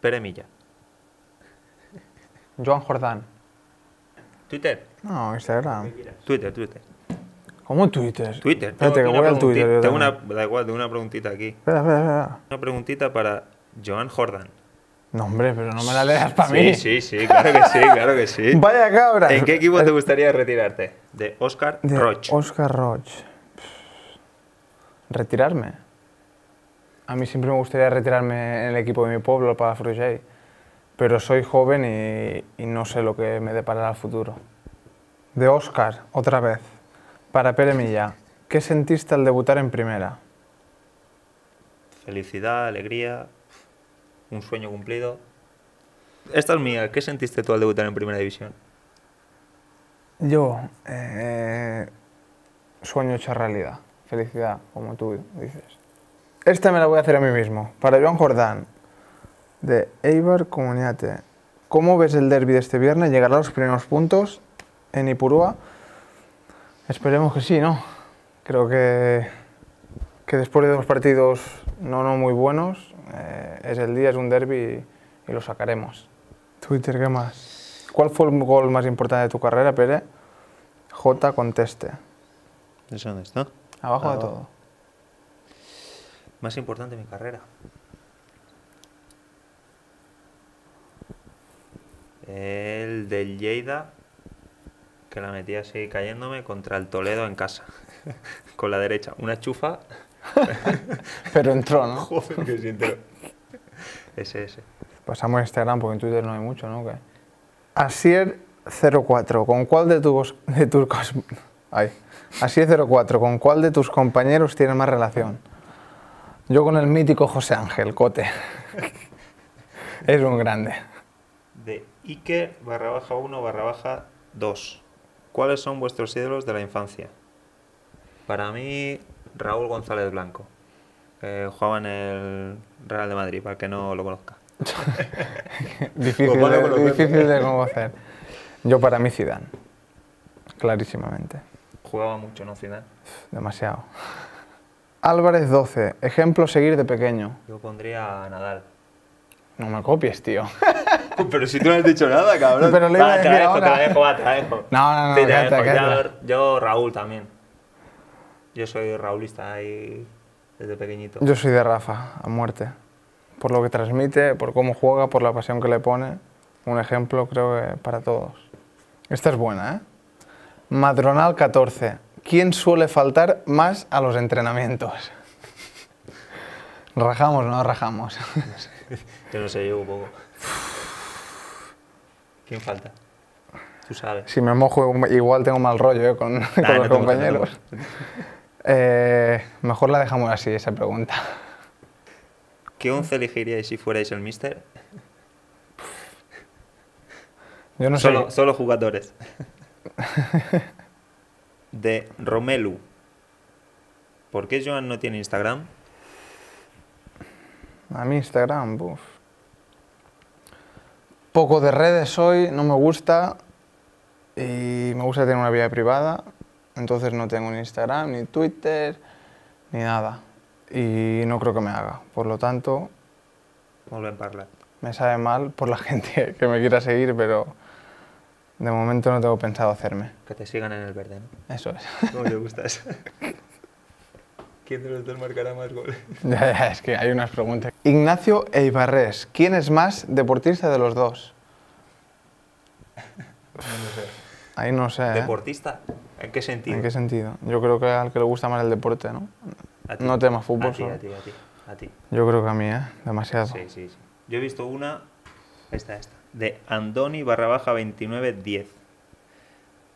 Pere Milla. Joan Jordán. Twitter. No, Instagram. Twitter. ¿Cómo Twitter? Twitter. Espérate, que voy al Twitter. yo Tengo también. da igual, tengo una preguntita aquí. Espera. Una preguntita para Joan Jordán. No, hombre, pero no me la leas para mí. Sí, claro que sí. Vaya cabra. ¿En qué equipo te gustaría retirarte? De Óscar Roig. Óscar Roig. ¿Retirarme? A mí siempre me gustaría retirarme en el equipo de mi pueblo, para Palafrugell. Pero soy joven y no sé lo que me deparará el futuro. De Óscar, otra vez. Para Pere Milla. ¿Qué sentiste al debutar en primera? Felicidad, alegría, un sueño cumplido. Esta es mía. ¿Qué sentiste tú al debutar en Primera División? Yo, sueño hecho realidad. Felicidad, como tú dices. Esta me la voy a hacer a mí mismo. Para Joan Jordán, de Eibar Comuniate. ¿Cómo ves el derbi de este viernes? ¿Llegará a los primeros puntos en Ipurúa? Esperemos que sí, ¿no? Creo que después de dos partidos no muy buenos, es el día, es un derbi y lo sacaremos. Twitter, ¿qué más? ¿Cuál fue el gol más importante de tu carrera, Pere? J. Conteste. ¿Eso dónde está? Abajo de todo. Más importante de mi carrera. El del Lleida, que la metí así cayéndome contra el Toledo en casa. Con la derecha. Una chufa. Pero entró, ¿no? Joder, que sí entró. Ese. Pasamos a Instagram porque en Twitter no hay mucho, ¿no? ¿Qué? Asier04, ¿con cuál de tus Asier04, ¿con cuál de tus compañeros tienes más relación? Yo con el mítico José Ángel, Cote. Es un grande. De Iker_1_2. ¿Cuáles son vuestros ídolos de la infancia? Para mí, Raúl González Blanco. Jugaba en el Real de Madrid, para el que no lo conozca. Difícil de conocer. Yo para mí Zidane, clarísimamente. Jugaba mucho, ¿no, Zidane? Demasiado. Álvarez 12, ejemplo seguir de pequeño. Yo pondría a Nadal. No me copies, tío. Pero si tú no has dicho nada, cabrón. Pero le iba a decir ahora. Te la dejo. No, Sí, cállate. Yo Raúl también. Yo soy raulista ahí desde pequeñito. Yo soy de Rafa, a muerte. Por lo que transmite, por cómo juega, por la pasión que le pone. Un ejemplo, creo que para todos. Esta es buena, ¿eh? Madronal 14. ¿Quién suele faltar más a los entrenamientos? ¿Rajamos o no rajamos? Yo no sé, llevo poco. ¿Quién falta? Tú sabes. Si me mojo, igual tengo mal rollo con los compañeros. Mejor la dejamos así, esa pregunta. ¿Qué 11 elegiríais si fuerais el míster? Yo no sé. Solo jugadores. De Romelu. ¿Por qué Joan no tiene Instagram? A mí Instagram, poco de redes soy, no me gusta y me gusta tener una vida privada, entonces no tengo ni Instagram, ni Twitter, ni nada y no creo que me haga, por lo tanto Volvem parlar. me sabe mal por la gente que me quiera seguir, pero de momento no tengo pensado hacerme. Que te sigan en el verde, ¿no? Eso es. ¿Cómo te gusta eso? ¿Quién de los dos marcará más goles? Ya, es que hay unas preguntas. Ignacio Eibarrés, ¿quién es más deportista de los dos? No sé. Ahí no sé. ¿Deportista? ¿En qué sentido? ¿En qué sentido? Yo creo que al que le gusta más el deporte, ¿no? A ti. No tema fútbol A ti, solo. a ti. Yo creo que a mí, ¿eh? Demasiado. Sí. Yo he visto una, esta, de Andoni_2910.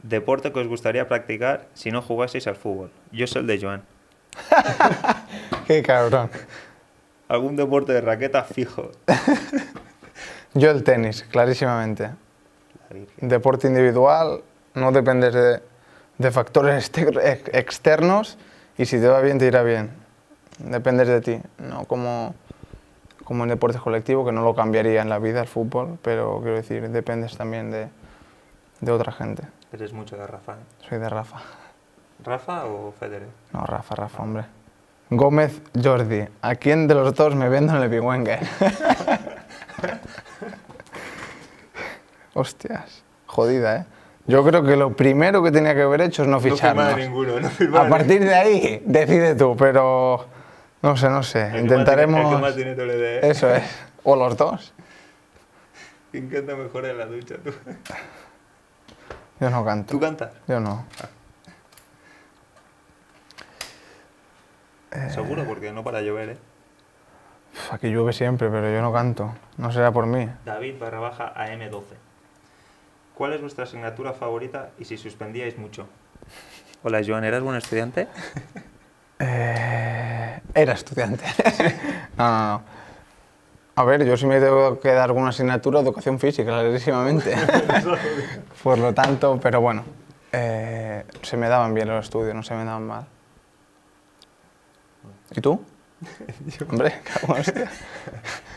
Deporte que os gustaría practicar si no jugaseis al fútbol. Yo soy el de Joan. Qué cabrón. Algún deporte de raqueta fijo. Yo el tenis, clarísimamente. Deporte individual, no dependes de factores externos y si te va bien, te irá bien. Dependes de ti, no como en deportes colectivos, que no lo cambiaría en la vida el fútbol, pero quiero decir, dependes también de otra gente. Eres mucho de Rafa, ¿eh? Soy de Rafa. ¿Rafa o Federer? No, Rafa, hombre. Gómez Jordi, ¿a quién de los dos me vendo en el Bigüengue? Hostias, jodida, ¿eh? Yo creo que lo primero que tenía que haber hecho es no ficharnos. No firma ninguno, no firma A partir de ahí, decide tú, pero no sé, intentaremos... El que más dinero le dé. Eso es, o los dos. ¿Quién canta mejor en la ducha, tú? Yo no canto. ¿Tú cantas? Yo no. Seguro, porque no para llover, ¿eh? Aquí llueve siempre, pero yo no canto. No será por mí. David _ AM12. ¿Cuál es vuestra asignatura favorita y si suspendíais mucho? Hola, Joan, ¿eras buen estudiante? Era estudiante. No. A ver, yo sí me tengo que dar alguna asignatura de educación física, clarísimamente. Por lo tanto, pero bueno, se me daban bien los estudios, no se me daban mal. ¿Y tú? Hombre, cago en hostia.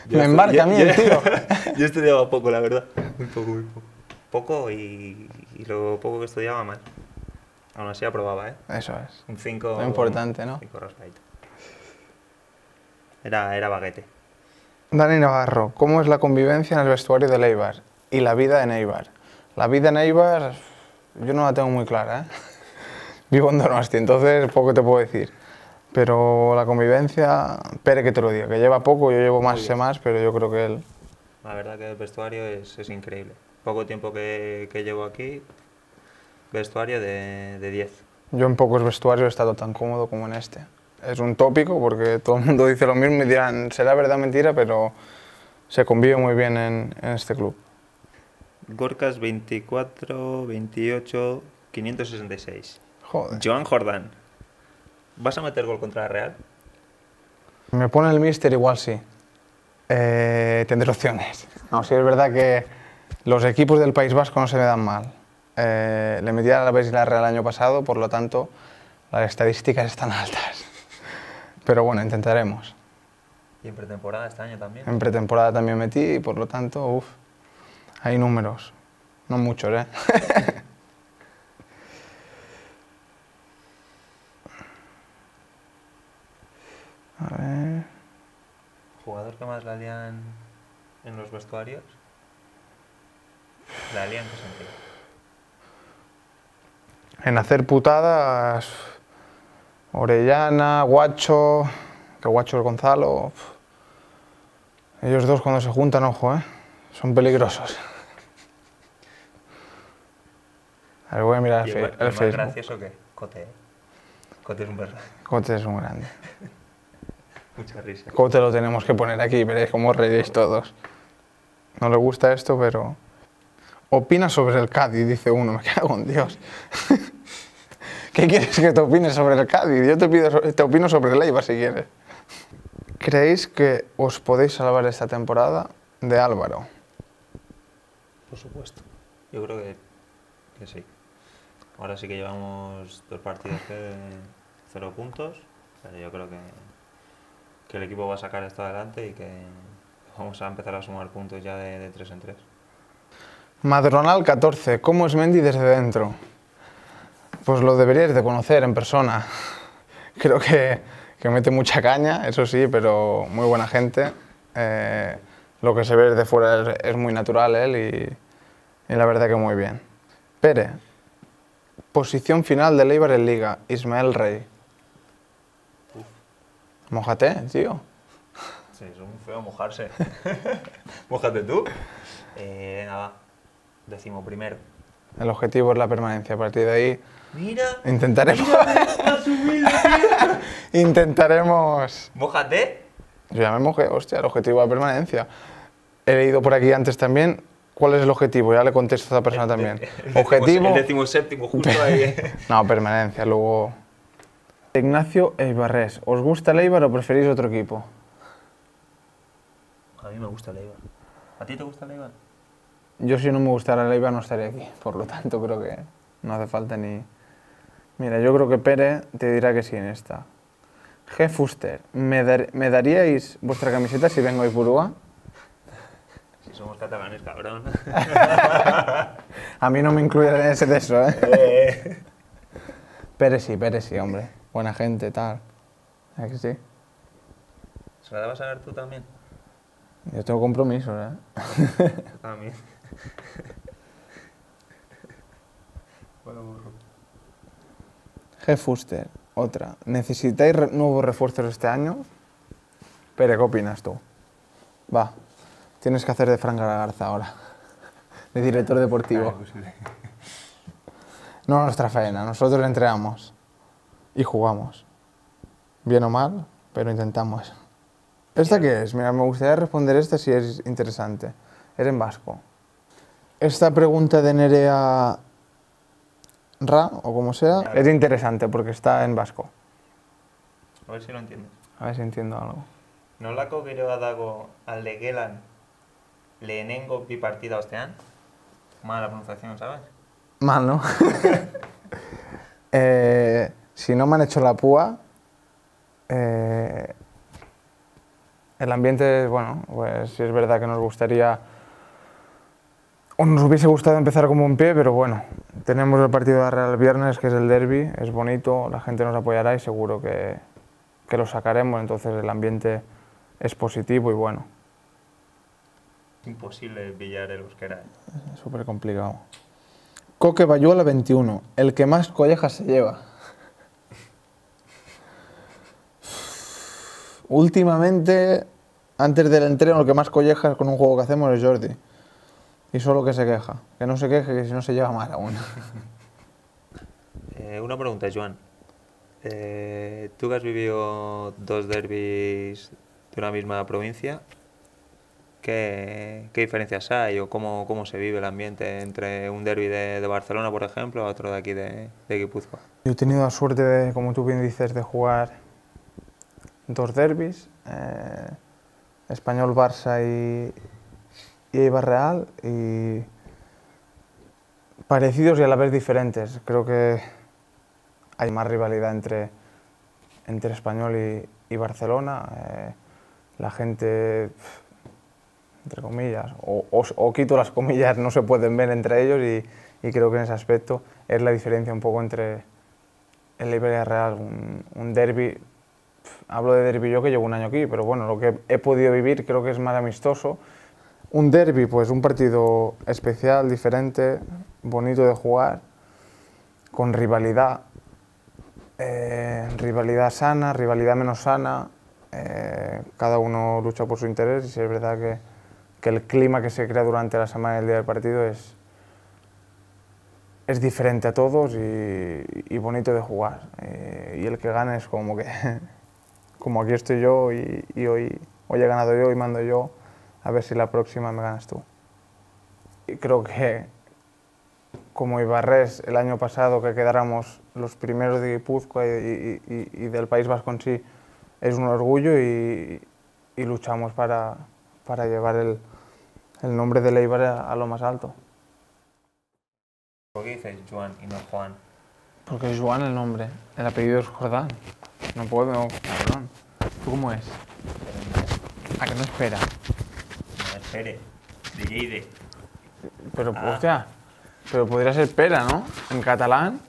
Me embarca a mí el tío. Yo estudiaba poco, la verdad. Muy poco. Poco y lo poco que estudiaba mal. Aún así aprobaba, ¿eh? Eso es. Un 5... Lo importante, ¿no? 5 raspadito. Era baguete. Dani Navarro, ¿cómo es la convivencia en el vestuario de Eibar y la vida en Eibar? La vida en Eibar yo no la tengo muy clara, ¿eh? Vivo en Donosti, entonces poco te puedo decir. Pero la convivencia, Pere que te lo diga, que lleva poco, yo llevo más, sé más, pero yo creo que él... La verdad que el vestuario es increíble. Poco tiempo que llevo aquí, vestuario de 10. Yo en pocos vestuarios he estado tan cómodo como en este. Es un tópico porque todo el mundo dice lo mismo y dirán, será verdad o mentira, pero se convive muy bien en este club. Gorkas 24, 28, 566. Joder. Joan Jordán. ¿Vas a meter gol contra la Real? Me pone el míster, igual sí. Tendré opciones. No, sí es verdad que los equipos del País Vasco no se me dan mal. Le metí a la Betis y la Real el año pasado, por lo tanto, las estadísticas están altas. Pero bueno, intentaremos. ¿Y en pretemporada este año también? En pretemporada también metí y por lo tanto, hay números. No muchos, ¿eh? A ver... ¿Jugador que más la lían en los vestuarios? ¿La lían en qué sentido? En hacer putadas... Orellana, Guacho... Que Guacho es Gonzalo... Ellos dos cuando se juntan, ojo, son peligrosos. A ver, voy a mirar el ¿El Facebook. gracioso qué? Cote, ¿eh? Cote es un verdad. Cote es un grande. Mucha risa. Cote lo tenemos que poner aquí, veréis cómo reiréis todos. No le gusta esto, pero... Opina sobre el Cádiz, dice uno, me cago en Dios. ¿Qué quieres que te opine sobre el Cádiz? Yo te opino sobre el Eibar si quieres. ¿Creéis que os podéis salvar esta temporada de Álvaro? Por supuesto. Yo creo que sí. Ahora sí que llevamos 2 partidos de 0 puntos, pero yo creo que el equipo va a sacar esto adelante y que vamos a empezar a sumar puntos ya de 3 en 3. Madronal 14, ¿cómo es Mendy desde dentro? Pues lo deberíais de conocer en persona. Creo que mete mucha caña, eso sí, pero muy buena gente. Lo que se ve desde fuera es muy natural él y la verdad que muy bien. Pere, posición final del Eibar en Liga, Ismael Rey. Mójate, tío. Sí, es muy feo mojarse. Mójate tú. Nada, 11º. El objetivo es la permanencia, a partir de ahí Mira, intentaremos... mira, subido, tío. Intentaremos... Mójate. Yo ya me mojé, hostia, el objetivo es la permanencia. He leído por aquí antes también, ¿cuál es el objetivo? Ya le contesto a esta persona también. Objetivo... El 17º, justo ahí. No, permanencia, luego... Ignacio Eibarres, ¿os gusta el Eibar o preferís otro equipo? A mí me gusta el Eibar. ¿A ti te gusta el Eibar? Yo si no me gustara el Eibar no estaría aquí, por lo tanto creo que no hace falta ni... Mira, yo creo que Pere te dirá que sí en esta. G. Fuster, ¿me daríais vuestra camiseta si vengo a Ipurúa? Si somos catalanes, cabrón. A mí no me incluyen en ese de eso, ¿eh? Pere sí, hombre. Buena gente, tal. ¿Es que sí? ¿Se la vas a dar tú también? Yo tengo compromisos, ¿eh? A mí. G. Fuster, otra. ¿Necesitáis nuevos refuerzos este año? Pere, ¿qué opinas tú? Va, tienes que hacer de Fran Garza ahora, de director deportivo. No nuestra faena, nosotros entrenamos y jugamos. Bien o mal, pero intentamos. ¿Esta qué es? Mira, me gustaría responder esta si es interesante. Es en vasco. Esta pregunta de Nerea Ra, o como sea, es interesante porque está en vasco. A ver si lo entiendes. A ver si entiendo algo. Nolako geroa dago alde gelan lehenengo bi partida ostean? Mala pronunciación, ¿sabes? Mal, ¿no? Si no me han hecho la púa, el ambiente, bueno, pues sí es verdad que nos gustaría, o nos hubiese gustado empezar como un pie, pero bueno, tenemos el partido de Real el viernes, que es el derbi, es bonito, la gente nos apoyará y seguro que lo sacaremos, entonces el ambiente es positivo y bueno. Imposible pillar el euskera. Es súper complicado. Coque Bayuela 21, el que más collejas se lleva. Últimamente, antes del entreno, el que más collejas con un juego que hacemos es Jordi. Y solo que se queja. Que no se queje, que si no se lleva mal aún. Una pregunta, Joan. Tú que has vivido 2 derbis de una misma provincia, ¿qué diferencias hay o cómo se vive el ambiente entre un derbi de Barcelona, por ejemplo, a otro de aquí de Guipúzcoa? Yo he tenido la suerte, de, como tú bien dices, de jugar 2 derbis, Español-Barça y Eibar Real, y parecidos y a la vez diferentes. Creo que hay más rivalidad entre Español y Barcelona. La gente, entre comillas, o quito las comillas, no se pueden ver entre ellos y creo que en ese aspecto es la diferencia un poco entre el Eibar y el Real. Un derbi, hablo de derbi yo que llevo un año aquí, pero bueno, lo que he podido vivir creo que es más amistoso. Un derbi, pues un partido especial, diferente, bonito de jugar, con rivalidad. Rivalidad sana, rivalidad menos sana, cada uno lucha por su interés y sí es verdad que el clima que se crea durante la semana y el día del partido es diferente a todos y bonito de jugar. Y el que gane es como que, como aquí estoy yo y hoy he ganado yo y mando yo, a ver si la próxima me ganas tú. Y creo que como Ibarres el año pasado, que quedáramos los primeros de Guipúzcoa y del País Vasco en sí, es un orgullo y luchamos para llevar el nombre de Eibar a lo más alto. ¿Por qué dices Joan y no Juan? Porque es Joan el nombre, el apellido es Jordán. No puedo, cabrón. ¿Tú cómo es? ¿A que no espera? No, espere, de Lleide. Pero, hostia, pero podría ser pera, ¿no? En catalán.